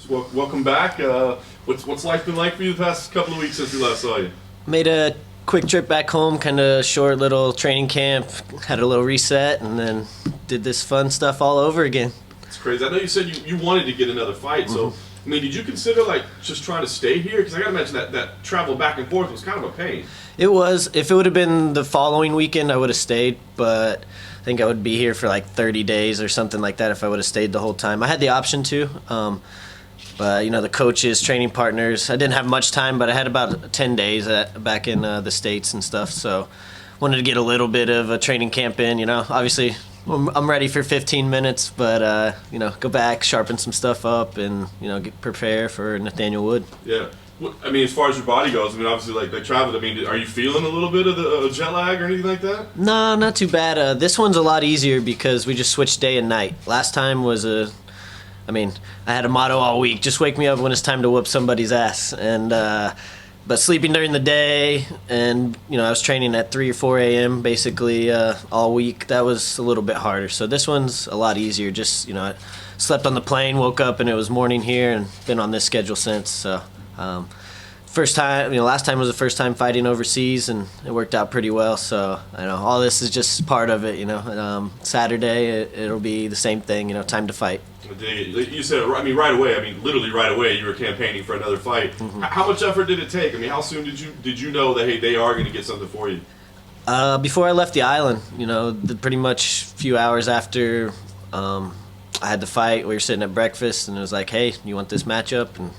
So welcome back. What's life been like for you the past couple of weeks since we last saw you? Made a quick trip back home, kind of short little training camp, had a little reset, and then did this fun stuff all over again. It's crazy. I know you said you wanted to get another fight, so I mean, did you consider like just trying to stay here? Because I got to mention that travel back and forth was kind of a pain. It was. If it would have been the following weekend, I would have stayed, but I think I would be here for like 30 days or something like that if I would have stayed the whole time. I had the option to, but the coaches, training partners, I didn't have much time, but I had about 10 days back in the States and stuff, so wanted to get a little bit of a training camp in, obviously. I'm ready for 15 minutes, but go back, sharpen some stuff up, and prepare for Nathaniel Wood. Yeah, I mean, as far as your body goes, I mean, obviously, like they traveled. I mean, are you feeling a little bit of the jet lag or anything like that? No, not too bad. This one's a lot easier because we just switched day and night. Last time was I had a motto all week: just wake me up when it's time to whoop somebody's ass, and. But sleeping during the day, and I was training at 3 or 4 a.m. basically all week. That was a little bit harder. So this one's a lot easier. Just I slept on the plane, woke up, and it was morning here, and been on this schedule since. So first time, last time was the first time fighting overseas, and it worked out pretty well. So all this is just part of it. Saturday it'll be the same thing. Time to fight. You said, I mean, right away. I mean, literally right away. You were campaigning for another fight. How much effort did it take? I mean, how soon did you know that they are going to get something for you? Before I left the island, pretty much a few hours after I had the fight, we were sitting at breakfast, and it was like, hey, you want this matchup? And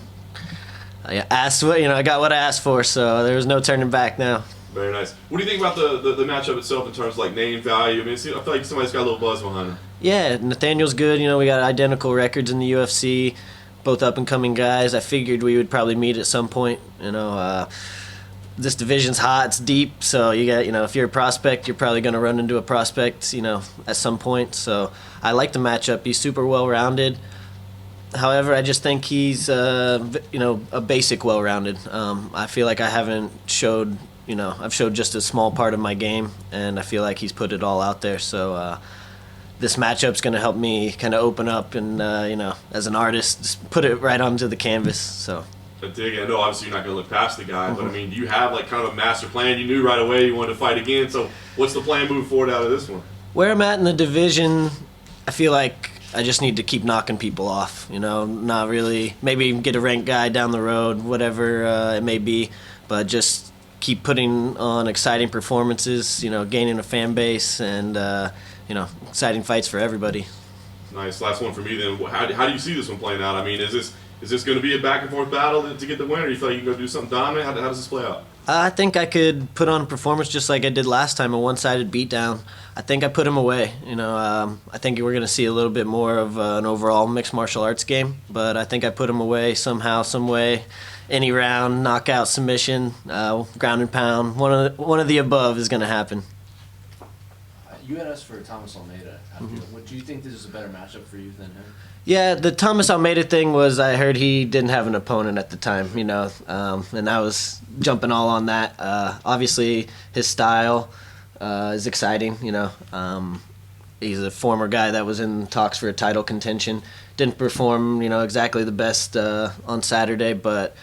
I asked I got what I asked for, so there was no turning back now. Very nice. What do you think about the matchup itself in terms of like name value? I mean, I feel like somebody's got a little buzz behind him. Yeah, Nathaniel's good. We got identical records in the UFC, both up-and-coming guys. I figured we would probably meet at some point. This division's hot, it's deep, so you got, if you're a prospect, you're probably going to run into a prospect, at some point. So I like the matchup. He's super well-rounded. However, I just think he's, a basic well-rounded. I feel like I haven't showed, I've showed just a small part of my game, and I feel like he's put it all out there. So this matchup's going to help me kind of open up and, as an artist, just put it right onto the canvas. So. I dig it. I know obviously you're not going to look past the guy, but I mean, do you have like kind of a master plan? You knew right away you wanted to fight again, so what's the plan moving forward out of this one? Where I'm at in the division, I feel like I just need to keep knocking people off, not really, maybe get a ranked guy down the road, whatever it may be, but just keep putting on exciting performances, gaining a fan base, and exciting fights for everybody. Nice. Last one for me then. How do you see this one playing out? I mean, is this going to be a back and forth battle to get the win, or do you feel like you can go do something dominant? How does this play out? I think I could put on a performance just like I did last time, a one-sided beatdown. I think I put him away. I think we're going to see a little bit more of an overall mixed martial arts game, but I think I put him away somehow, some way. Any round, knockout, submission, ground and pound, one of the above is going to happen. You had us for Thomas Almeida. Do you think this is a better matchup for you than him? Yeah, the Thomas Almeida thing was I heard he didn't have an opponent at the time, and I was jumping all on that. Obviously, his style is exciting, He's a former guy that was in talks for a title contention. Didn't perform, exactly the best on Saturday, but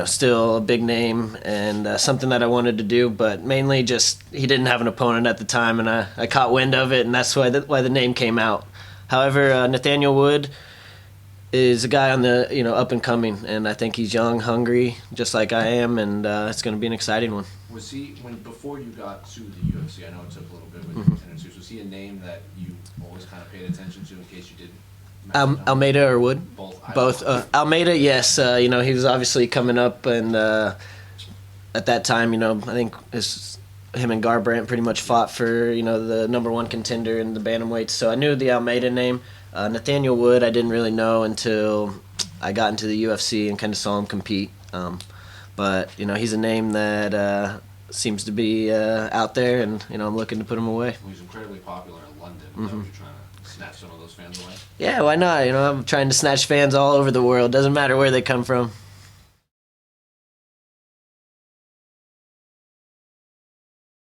still a big name and something that I wanted to do, but mainly just he didn't have an opponent at the time, and I caught wind of it, and that's why the name came out. However, Nathaniel Wood is a guy on the up and coming, and I think he's young, hungry, just like I am, and it's going to be an exciting one. Was he before you got to the UFC? I know it took a little bit with your tendencies. Was he a name that you always kind of paid attention to in case you did? Almeida or Wood? Both. Almeida, yes. He was obviously coming up, and at that time, I think him and Garbrandt pretty much fought for the number one contender in the bantamweights. So I knew the Almeida name. Nathaniel Wood, I didn't really know until I got into the UFC and kind of saw him compete. But he's a name that seems to be out there, and I'm looking to put him away. Well, he's incredibly popular in London. Is that what you're trying to snatch some of those fans away? Yeah, why not? I'm trying to snatch fans all over the world. Doesn't matter where they come from.